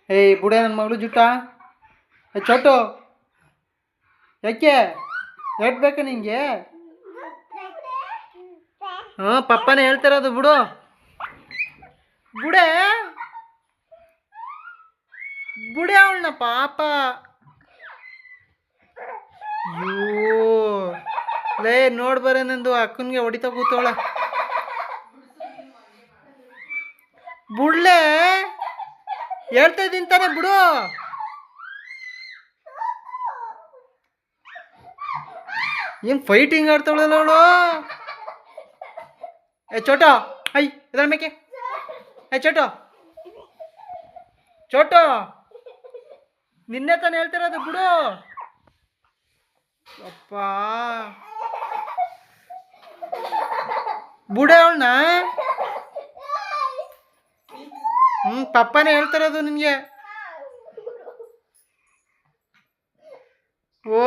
ಏಯ್ ಬುಡೆ ನನ್ನ ಮಗಳು ಜುಟ್ಟ ಚೋಟು ಯಾಕೆ ಏಟ್ ಬೇಕಾ ನಿಂಗೆ? ಹಾಂ ಪಪ್ಪನೇ ಹೇಳ್ತಿರೋದು ಬಿಡು. ಬುಡೆ ಬುಡೆ ಅವಳನ್ನ ಪಾಪ. ಅಯ್ಯೋ ಲೇ ನೋಡ್ಬರೇನೆಂದು ಅಕ್ಕನಿಗೆ ಹೊಡಿತಾ ಕೂತವಳ. ಬುಡ್ಲೆ ಹೇಳ್ತಾ ಇದ್ದೀನಿ ತಾನೆ ಬಿಡು. ಏನು ಫೈಟಿಂಗ್ ಆಡ್ತಾವಳಲ್ಲ ಅವಳು. ಏ ಚೋಟೋ ಐ ಇದ್ರ ಮೇಕೆ. ಏ ಚೋಟೋ ಚೋಟೋ ನಿನ್ನೆ ತಾನೆ ಹೇಳ್ತಿರೋದು ಬಿಡು. ಅಪ್ಪ ಬುಡೆ ಅವಳನ್ನ. ಪಪ್ಪನೇ ಹೇಳ್ತಿರೋದು ನಿನಗೆ. ಓ